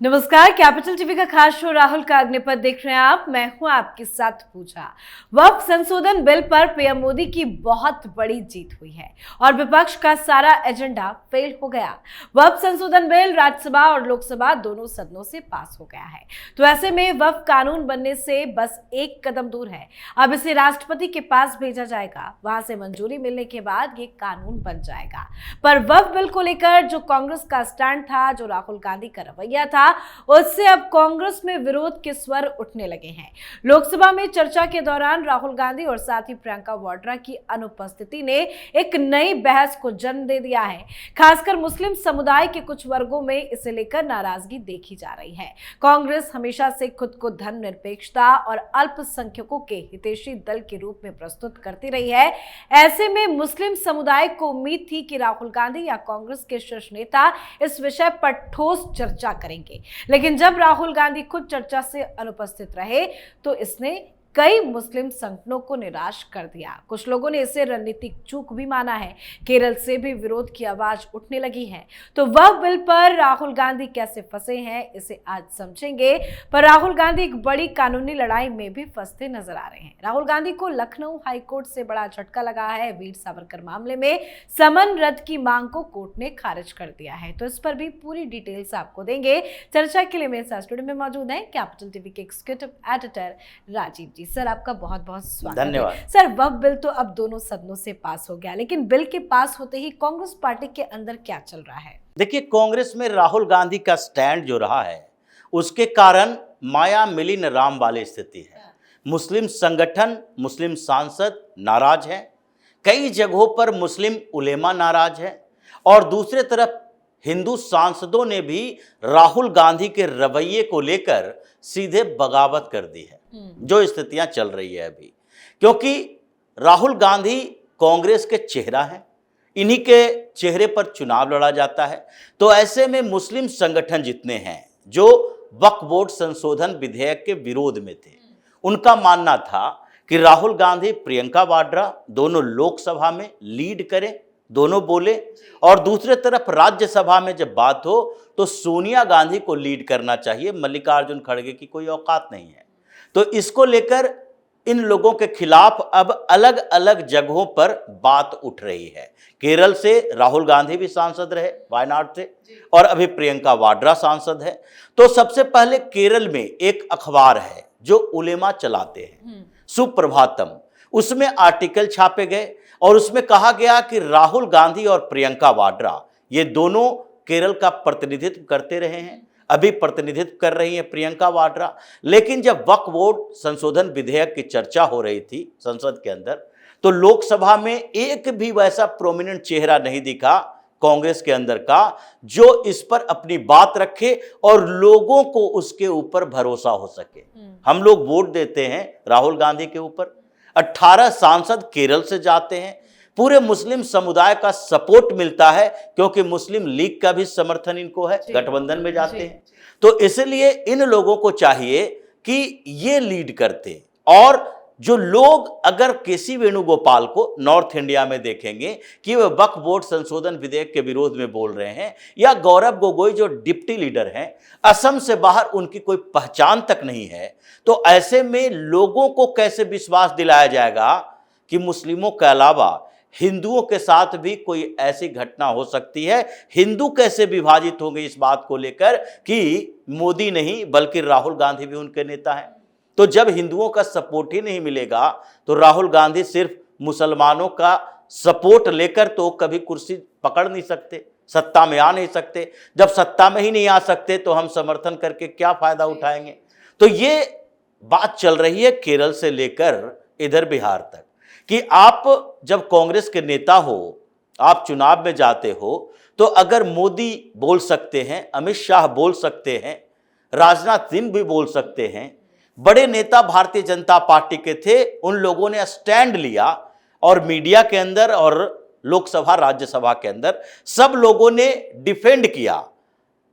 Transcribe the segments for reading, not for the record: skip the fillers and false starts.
नमस्कार, capital TV का खास शो राहुल का अग्निपथ देख रहे हैं आप। मैं हूं आपके साथ पूजा। वक्फ संशोधन बिल पर पीएम मोदी की बहुत बड़ी जीत हुई है और विपक्ष का सारा एजेंडा फेल हो गया। वक्फ संशोधन बिल राज्यसभा और लोकसभा दोनों सदनों से पास हो गया है, तो ऐसे में वक्फ कानून बनने से बस एक कदम दूर है। अब इसे राष्ट्रपति के पास भेजा जाएगा, वहां से मंजूरी मिलने के बाद ये कानून बन जाएगा। पर वक्फ बिल को लेकर जो कांग्रेस का स्टैंड था, जो राहुल गांधी का रवैया था, उससे अब कांग्रेस में विरोध के स्वर उठने लगे हैं। लोकसभा में चर्चा के दौरान राहुल गांधी और साथ ही प्रियंका वाड्रा की अनुपस्थिति ने एक नई बहस को जन्म दे दिया है। खासकर मुस्लिम समुदाय के कुछ वर्गों में इसे लेकर नाराजगी देखी जा रही है। कांग्रेस हमेशा से खुद को धर्मनिरपेक्षता और अल्पसंख्यकों के हितैषी दल के रूप में प्रस्तुत करती रही है। ऐसे में मुस्लिम समुदाय को उम्मीद थी कि राहुल गांधी या कांग्रेस के शीर्ष नेता इस विषय पर ठोस चर्चा करेंगे, लेकिन जब राहुल गांधी खुद चर्चा से अनुपस्थित रहे तो इसने कई मुस्लिम संगठनों को निराश कर दिया। कुछ लोगों ने इसे रणनीतिक चूक भी माना है। केरल से भी विरोध की आवाज उठने लगी है। तो वह बिल पर राहुल गांधी कैसे फंसे हैं, इसे आज समझेंगे। पर राहुल गांधी एक बड़ी कानूनी लड़ाई में भी फंसते नजर आ रहे हैं। राहुल गांधी को लखनऊ हाईकोर्ट से बड़ा झटका लगा है। वीर सावरकर मामले में समन रद्द की मांग को कोर्ट ने खारिज कर दिया है, तो इस पर भी पूरी डिटेल्स आपको देंगे। चर्चा के लिए मेरे साथ स्टूडियो में मौजूद है कैपिटल टीवी के एग्जीक्यूटिव एडिटर राजीव। सर, आपका बहुत बहुत स्वागत है। धन्यवाद। सर, वक्फ बिल तो अब दोनों सदनों से पास हो गया, लेकिन बिल के पास होते ही कांग्रेस पार्टी के अंदर क्या चल रहा है? देखिए, कांग्रेस में राहुल गांधी का स्टैंड जो रहा है उसके कारण माया मिलिन राम वाली स्थिति है। मुस्लिम संगठन, मुस्लिम सांसद नाराज हैं, कई जगहों पर मुस्लिम उलेमा नाराज है और दूसरे तरफ हिंदू सांसदों ने भी राहुल गांधी के रवैये को लेकर सीधे बगावत कर दी है। जो स्थितियां चल रही है अभी, क्योंकि राहुल गांधी कांग्रेस के चेहरा हैं, इन्हीं के चेहरे पर चुनाव लड़ा जाता है। तो ऐसे में मुस्लिम संगठन जितने हैं जो वक्फ बोर्ड संशोधन विधेयक के विरोध में थे, उनका मानना था कि राहुल गांधी, प्रियंका वाड्रा दोनों लोकसभा में लीड करें, दोनों बोले, और दूसरे तरफ राज्यसभा में जब बात हो तो सोनिया गांधी को लीड करना चाहिए, मल्लिकार्जुन खड़गे की कोई औकात नहीं है। तो इसको लेकर इन लोगों के खिलाफ अब अलग अलग जगहों पर बात उठ रही है। केरल से राहुल गांधी भी सांसद रहे, वायनाड से, और अभी प्रियंका वाड्रा सांसद है। तो सबसे पहले केरल में एक अखबार है जो उलेमा चलाते हैं, सुप्रभातम, उसमें आर्टिकल छापे गए और उसमें कहा गया कि राहुल गांधी और प्रियंका वाड्रा ये दोनों केरल का प्रतिनिधित्व करते रहे हैं, अभी प्रतिनिधित्व कर रही है प्रियंका वाड्रा। लेकिन जब वक्फ बोर्ड संशोधन विधेयक की चर्चा हो रही थी संसद के अंदर, तो लोकसभा में एक भी वैसा प्रोमिनेंट चेहरा नहीं दिखा कांग्रेस के अंदर का जो इस पर अपनी बात रखे और लोगों को उसके ऊपर भरोसा हो सके। हम लोग वोट देते हैं राहुल गांधी के ऊपर, 18 सांसद केरल से जाते हैं, पूरे मुस्लिम समुदाय का सपोर्ट मिलता है क्योंकि मुस्लिम लीग का भी समर्थन इनको है, गठबंधन में जाते हैं। तो इसलिए इन लोगों को चाहिए कि ये लीड करते। और जो लोग अगर केसी वेणुगोपाल को नॉर्थ इंडिया में देखेंगे कि वे वक्फ बोर्ड संशोधन विधेयक के विरोध में बोल रहे हैं, या गौरव गोगोई जो डिप्टी लीडर हैं, असम से बाहर उनकी कोई पहचान तक नहीं है, तो ऐसे में लोगों को कैसे विश्वास दिलाया जाएगा कि मुस्लिमों के अलावा हिंदुओं के साथ भी कोई ऐसी घटना हो सकती है? हिंदू कैसे विभाजित होंगे इस बात को लेकर कि मोदी नहीं बल्कि राहुल गांधी भी उनके नेता हैं? तो जब हिंदुओं का सपोर्ट ही नहीं मिलेगा तो राहुल गांधी सिर्फ मुसलमानों का सपोर्ट लेकर तो कभी कुर्सी पकड़ नहीं सकते, सत्ता में आ नहीं सकते। जब सत्ता में ही नहीं आ सकते तो हम समर्थन करके क्या फायदा उठाएंगे? तो ये बात चल रही है केरल से लेकर इधर बिहार तक कि आप जब कांग्रेस के नेता हो, आप चुनाव में जाते हो, तो अगर मोदी बोल सकते हैं, अमित शाह बोल सकते हैं, राजनाथ सिंह भी बोल सकते हैं, बड़े नेता भारतीय जनता पार्टी के थे, उन लोगों ने स्टैंड लिया और मीडिया के अंदर और लोकसभा राज्यसभा के अंदर सब लोगों ने डिफेंड किया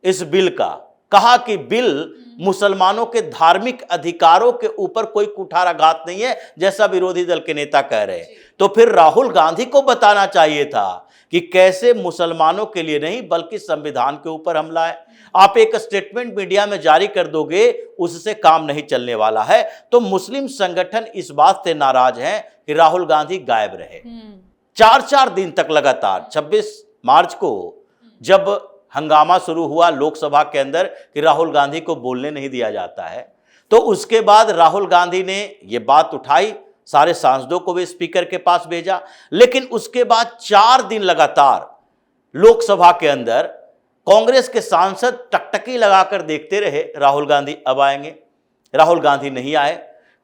इस बिल का, कहा कि बिल मुसलमानों के धार्मिक अधिकारों के ऊपर कोई कुठाराघात नहीं है, जैसा विरोधी दल के नेता कह रहे हैं। तो फिर राहुल गांधी को बताना चाहिए था कि कैसे मुसलमानों के लिए नहीं बल्कि संविधान के ऊपर हमला है। आप एक स्टेटमेंट मीडिया में जारी कर दोगे, उससे काम नहीं चलने वाला है। तो मुस्लिम संगठन इस बात से नाराज हैं कि राहुल गांधी गायब रहे। 4-4 दिन तक लगातार 26 मार्च को जब हंगामा शुरू हुआ लोकसभा के अंदर कि राहुल गांधी को बोलने नहीं दिया जाता है, तो उसके बाद राहुल गांधी ने ये बात उठाई, सारे सांसदों को भी स्पीकर के पास भेजा। लेकिन उसके बाद 4 दिन लगातार लोकसभा के अंदर कांग्रेस के सांसद टकटकी लगाकर देखते रहे राहुल गांधी अब आएंगे। राहुल गांधी नहीं आए।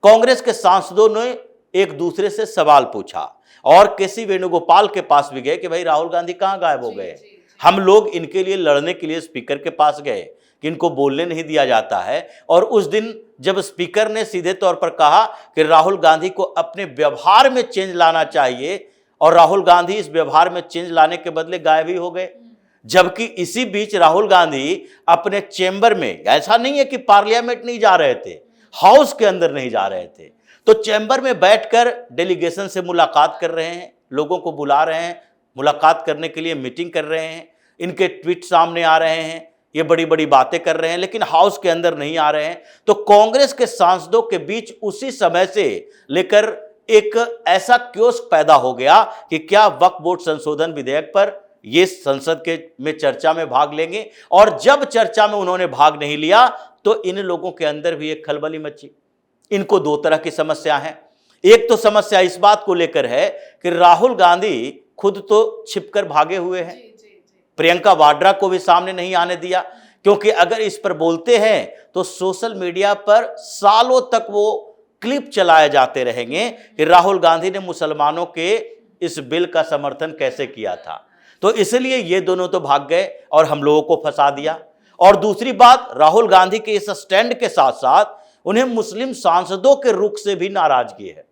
कांग्रेस के सांसदों ने एक दूसरे से सवाल पूछा और केसी वेणुगोपाल के पास भी गए कि भाई राहुल गांधी कहां गायब हो गए। हम लोग इनके लिए लड़ने के लिए स्पीकर के पास गए कि इनको बोलने नहीं दिया जाता है। और उस दिन जब स्पीकर ने सीधे तौर पर कहा कि राहुल गांधी को अपने व्यवहार में चेंज लाना चाहिए, और राहुल गांधी इस व्यवहार में चेंज लाने के बदले गायब ही हो गए। जबकि इसी बीच राहुल गांधी अपने चेंबर में, ऐसा नहीं है कि पार्लियामेंट नहीं जा रहे थे, हाउस के अंदर नहीं जा रहे थे, तो चेंबर में बैठकर डेलीगेशन से मुलाकात कर रहे हैं, लोगों को बुला रहे हैं, मुलाकात करने के लिए मीटिंग कर रहे हैं, इनके ट्वीट सामने आ रहे हैं, ये बड़ी बड़ी बातें कर रहे हैं, लेकिन हाउस के अंदर नहीं आ रहे हैं। तो कांग्रेस के सांसदों के बीच उसी समय से लेकर एक ऐसा क्योस्क पैदा हो गया कि क्या वक्फ बोर्ड संशोधन विधेयक पर ये संसद के में चर्चा में भाग लेंगे। और जब चर्चा में उन्होंने भाग नहीं लिया तो इन लोगों के अंदर भी एक खलबली मची। इनको 2 तरह की समस्या है। एक तो समस्या इस बात को लेकर है कि राहुल गांधी खुद तो छिपकर भागे हुए हैं, प्रियंका वाड्रा को भी सामने नहीं आने दिया, क्योंकि अगर इस पर बोलते हैं तो सोशल मीडिया पर सालों तक वो क्लिप चलाए जाते रहेंगे कि राहुल गांधी ने मुसलमानों के इस बिल का समर्थन कैसे किया था। तो इसलिए ये दोनों तो भाग गए और हम लोगों को फंसा दिया। और दूसरी बात, राहुल गांधी के इस स्टैंड के साथ साथ उन्हें मुस्लिम सांसदों के रुख से भी नाराजगी है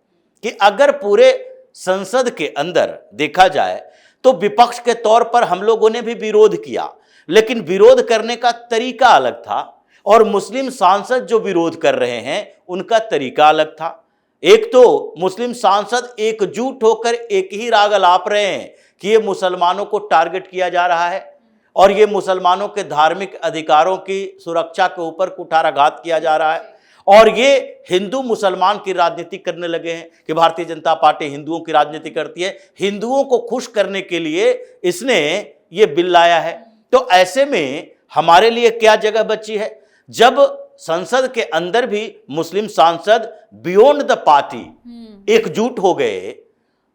कि अगर पूरे संसद के अंदर देखा जाए तो विपक्ष के तौर पर हम लोगों ने भी विरोध किया, लेकिन विरोध करने का तरीका अलग था, और मुस्लिम सांसद जो विरोध कर रहे हैं उनका तरीका अलग था। एक तो मुस्लिम सांसद एकजुट होकर एक ही राग अलाप रहे हैं कि ये मुसलमानों को टारगेट किया जा रहा है और ये मुसलमानों के धार्मिक अधिकारों की सुरक्षा के ऊपर कुठाराघात किया जा रहा है, और ये हिंदू मुसलमान की राजनीति करने लगे हैं कि भारतीय जनता पार्टी हिंदुओं की राजनीति करती है, हिंदुओं को खुश करने के लिए इसने ये बिल लाया है। तो ऐसे में हमारे लिए क्या जगह बची है जब संसद के अंदर भी मुस्लिम सांसद बियॉन्ड द पार्टी एकजुट हो गए।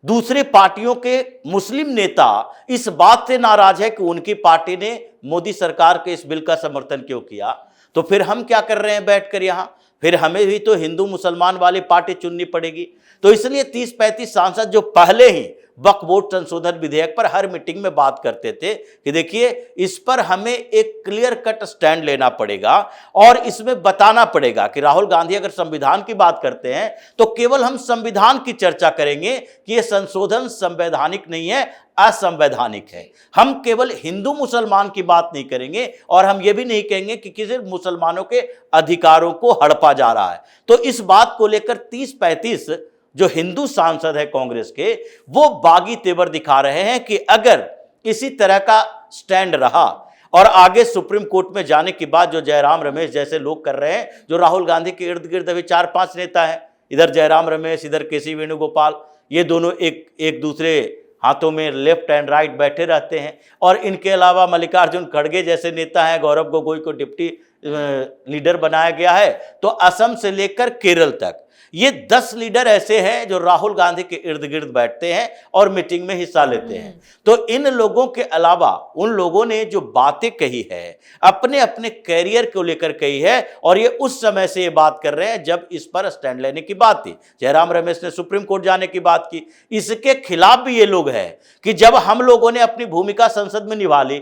दूसरे पार्टियों के मुस्लिम नेता इस बात से नाराज है कि उनकी पार्टी ने मोदी सरकार के इस बिल का समर्थन क्यों किया। तो फिर हम क्या कर रहे हैं बैठकर यहां, फिर हमें भी तो हिंदू मुसलमान वाली पार्टी चुननी पड़ेगी। तो इसलिए 30-35 सांसद जो पहले ही वक्फ बोर्ड संशोधन विधेयक पर हर मीटिंग में बात करते थे कि देखिए इस पर हमें एक क्लियर कट स्टैंड लेना पड़ेगा और इसमें बताना पड़ेगा कि राहुल गांधी अगर संविधान की बात करते हैं तो केवल हम संविधान की चर्चा करेंगे कि यह संशोधन संवैधानिक नहीं है, असंवैधानिक है। हम केवल हिंदू मुसलमान की बात नहीं करेंगे और हम ये भी नहीं कहेंगे कि किसी मुसलमानों के अधिकारों को हड़पा जा रहा है। तो इस बात को लेकर 30-35 जो हिंदू सांसद है कांग्रेस के, वो बागी तेवर दिखा रहे हैं कि अगर इसी तरह का स्टैंड रहा और आगे सुप्रीम कोर्ट में जाने के बाद जो जयराम रमेश जैसे लोग कर रहे हैं, जो राहुल गांधी के इर्द गिर्द अभी 4-5 नेता हैं, इधर जयराम रमेश, इधर केसी वेणुगोपाल, ये दोनों एक दूसरे हाथों में लेफ्ट एंड राइट बैठे रहते हैं। और इनके अलावा मल्लिकार्जुन खड़गे जैसे नेता हैं, गौरव गोगोई को डिप्टी लीडर बनाया गया है। तो असम से लेकर केरल तक ये 10 लीडर ऐसे हैं जो राहुल गांधी के इर्द गिर्द बैठते हैं और मीटिंग में हिस्सा लेते हैं। तो इन लोगों के अलावा उन लोगों ने जो बातें कही है अपने अपने कैरियर को लेकर कही है, और ये उस समय से ये बात कर रहे हैं जब इस पर स्टैंड लेने की बात थी। जयराम रमेश ने सुप्रीम कोर्ट जाने की बात की। इसके खिलाफ भी ये लोग हैं कि जब हम लोगों ने अपनी भूमिका संसद में निभा ली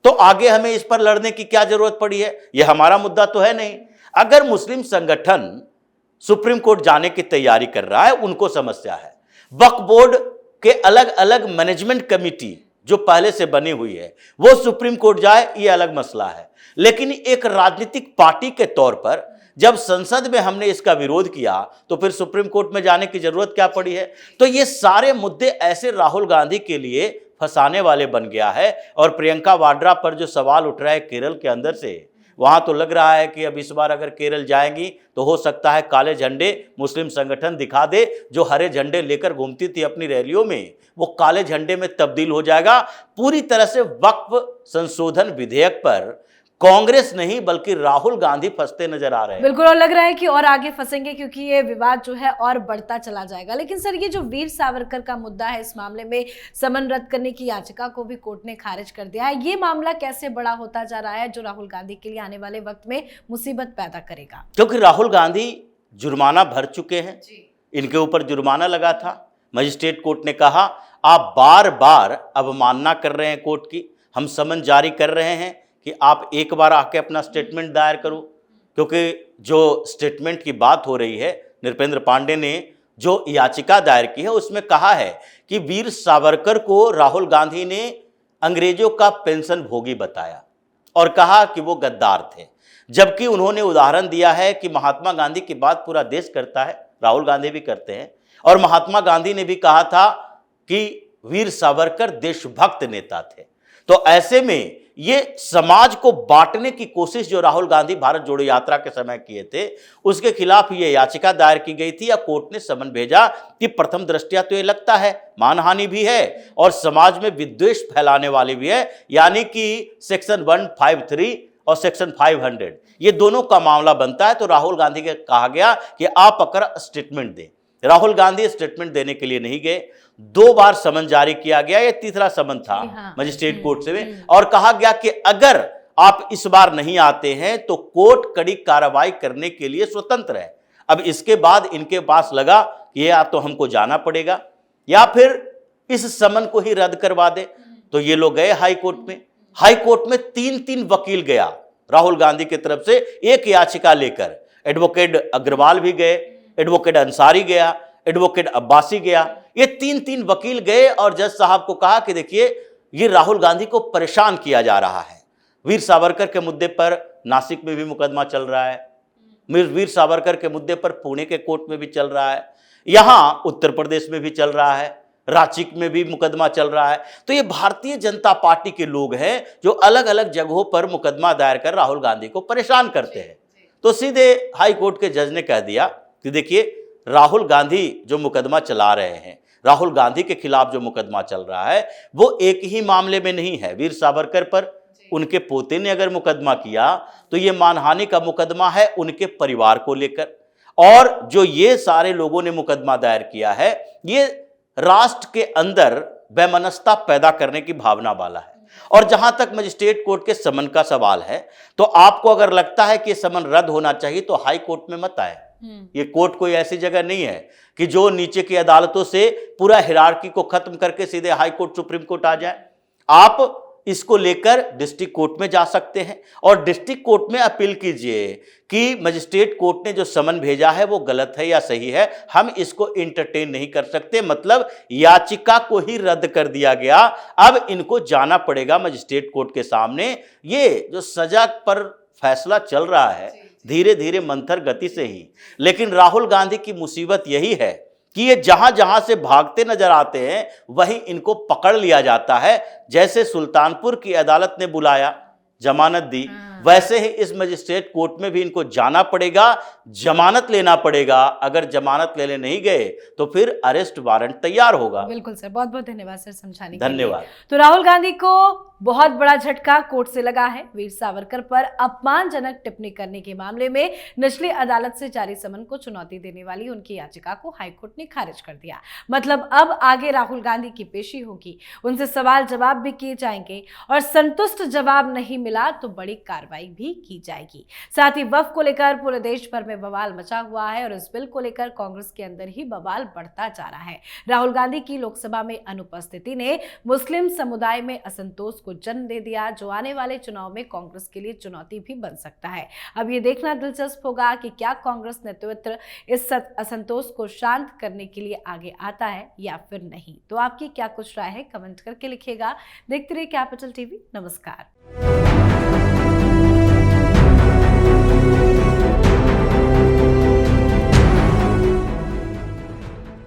तो आगे हमें इस पर लड़ने की क्या जरूरत पड़ी है, यह हमारा मुद्दा तो है नहीं। अगर मुस्लिम संगठन सुप्रीम कोर्ट जाने की तैयारी कर रहा है, उनको समस्या है। वक्फ बोर्ड के अलग अलग मैनेजमेंट कमेटी जो पहले से बनी हुई है वो सुप्रीम कोर्ट जाए, ये अलग मसला है। लेकिन एक राजनीतिक पार्टी के तौर पर जब संसद में हमने इसका विरोध किया तो फिर सुप्रीम कोर्ट में जाने की जरूरत क्या पड़ी है। तो ये सारे मुद्दे ऐसे राहुल गांधी के लिए फंसाने वाले बन गया है। और प्रियंका वाड्रा पर जो सवाल उठ रहा है केरल के अंदर से, वहां तो लग रहा है कि अब इस बार अगर केरल जाएंगी तो हो सकता है काले झंडे मुस्लिम संगठन दिखा दे। जो हरे झंडे लेकर घूमती थी अपनी रैलियों में, वो काले झंडे में तब्दील हो जाएगा। पूरी तरह से वक्फ संशोधन विधेयक पर कांग्रेस नहीं बल्कि राहुल गांधी फंसते नजर आ रहे हैं। बिल्कुल, और लग रहा है कि और आगे फंसेंगे क्योंकि ये विवाद जो है और बढ़ता चला जाएगा। लेकिन सर, ये जो वीर सावरकर का मुद्दा है, इस मामले में समन रद्द करने की याचिका को भी कोर्ट ने खारिज कर दिया है। ये मामला कैसे बड़ा होता जा रहा है जो राहुल गांधी के लिए आने वाले वक्त में मुसीबत पैदा करेगा? क्योंकि राहुल गांधी जुर्माना भर चुके हैं, इनके ऊपर जुर्माना लगा था। मजिस्ट्रेट कोर्ट ने कहा आप बार बार अवमानना कर रहे हैं कोर्ट की, हम समन जारी कर रहे हैं कि आप एक बार आके अपना स्टेटमेंट दायर करो। क्योंकि जो स्टेटमेंट की बात हो रही है, नृपेंद्र पांडे ने जो याचिका दायर की है उसमें कहा है कि वीर सावरकर को राहुल गांधी ने अंग्रेजों का पेंशन भोगी बताया और कहा कि वो गद्दार थे। जबकि उन्होंने उदाहरण दिया है कि महात्मा गांधी की बात पूरा देश करता है, राहुल गांधी भी करते हैं। और महात्मा गांधी ने भी कहा था कि वीर सावरकर देशभक्त नेता थे। तो ऐसे में ये समाज को बांटने की कोशिश जो राहुल गांधी भारत जोड़ो यात्रा के समय किए थे, उसके खिलाफ ये याचिका दायर की गई थी या कोर्ट ने समन भेजा कि प्रथम दृष्टया तो ये लगता है मानहानि भी है और समाज में विद्वेष फैलाने वाली भी है। यानी कि सेक्शन 153 और सेक्शन 500 ये दोनों का मामला बनता है। तो राहुल गांधी के कहा गया कि आप अगर स्टेटमेंट दें। राहुल गांधी स्टेटमेंट देने के लिए नहीं गए। 2 बार समन जारी किया गया, ये तीसरा समन था मजिस्ट्रेट कोर्ट से, और कहा गया कि अगर आप इस बार नहीं आते हैं तो कोर्ट कड़ी कार्रवाई करने के लिए स्वतंत्र है। अब इसके बाद इनके पास लगा कि या तो हमको जाना पड़ेगा या फिर इस समन को ही रद्द करवा दे। तो ये लोग गए हाई कोर्ट में। हाई कोर्ट में 3 वकील गया राहुल गांधी की तरफ से एक याचिका लेकर। एडवोकेट अग्रवाल भी गए, एडवोकेट अंसारी गया, एडवोकेट अब्बासी गया। ये 3 वकील गए और जज साहब को कहा कि देखिए ये राहुल गांधी को परेशान किया जा रहा है। वीर सावरकर के मुद्दे पर नासिक में भी मुकदमा चल रहा है, वीर सावरकर के मुद्दे पर पुणे के कोर्ट में भी चल रहा है, यहां उत्तर प्रदेश में भी चल रहा है, रांची में भी मुकदमा चल रहा है। तो ये भारतीय जनता पार्टी के लोग हैं जो अलग अलग जगहों पर मुकदमा दायर कर राहुल गांधी को परेशान करते हैं। तो सीधे हाई कोर्ट के जज ने कह दिया कि देखिए राहुल गांधी जो मुकदमा चला रहे हैं, राहुल गांधी के खिलाफ जो मुकदमा चल रहा है वो एक ही मामले में नहीं है। वीर सावरकर पर उनके पोते ने अगर मुकदमा किया तो ये मानहानि का मुकदमा है उनके परिवार को लेकर। और जो ये सारे लोगों ने मुकदमा दायर किया है ये राष्ट्र के अंदर वैमनस्यता पैदा करने की भावना वाला है। और जहां तक मजिस्ट्रेट कोर्ट के समन का सवाल है, तो आपको अगर लगता है कि समन रद्द होना चाहिए तो हाई कोर्ट में मत आए। ये कोर्ट कोई ऐसी जगह नहीं है कि जो नीचे की अदालतों से पूरा हिरार्की को खत्म करके सीधे हाई कोर्ट सुप्रीम कोर्ट आ जाए। आप इसको लेकर डिस्ट्रिक्ट कोर्ट में जा सकते हैं और डिस्ट्रिक्ट कोर्ट में अपील कीजिए कि मजिस्ट्रेट कोर्ट ने जो समन भेजा है वो गलत है या सही है, हम इसको एंटरटेन नहीं कर सकते। मतलब याचिका को ही रद्द कर दिया गया। अब इनको जाना पड़ेगा मजिस्ट्रेट कोर्ट के सामने। ये जो सजा पर फैसला चल रहा है धीरे धीरे मंथर गति से ही, लेकिन राहुल गांधी की मुसीबत यही है कि ये जहां जहां से भागते नजर आते हैं वहीं इनको पकड़ लिया जाता है। जैसे सुल्तानपुर की अदालत ने बुलाया, जमानत दी, वैसे ही इस मजिस्ट्रेट कोर्ट में भी इनको जाना पड़ेगा, जमानत लेना पड़ेगा। अगर जमानत लेने नहीं गए तो फिर अरेस्ट वारंट तैयार होगा। बिल्कुल सर, बहुत बहुत धन्यवाद सर समझाने के लिए। धन्यवाद। तो राहुल गांधी को बहुत बड़ा झटका कोर्ट से लगा है। वीर सावरकर पर अपमानजनक टिप्पणी करने के मामले में निचली अदालत से जारी समन को चुनौती देने वाली उनकी याचिका को हाईकोर्ट ने खारिज कर दिया। मतलब अब आगे राहुल गांधी की पेशी होगी, उनसे सवाल जवाब भी किए जाएंगे और संतुष्ट जवाब नहीं मिला तो बड़ी कार्रवाई भी की जाएगी। साथ ही वक्फ को लेकर पूरे देश भर में बवाल मचा हुआ है और इस बिल को लेकर कांग्रेस के अंदर ही बवाल बढ़ता जा रहा है। राहुल गांधी की लोकसभा में अनुपस्थिति ने मुस्लिम समुदाय में असंतोष को जन्म दे दिया, जो आने वाले चुनाव में कांग्रेस के लिए चुनौती भी बन सकता है। अब ये देखना दिलचस्प होगा कि क्या कांग्रेस नेतृत्व इस असंतोष को शांत करने के लिए आगे आता है या फिर नहीं। तो आपकी क्या कुछ राय है, कमेंट करके लिखिएगा। देखते रहिए कैपिटल टीवी। नमस्कार।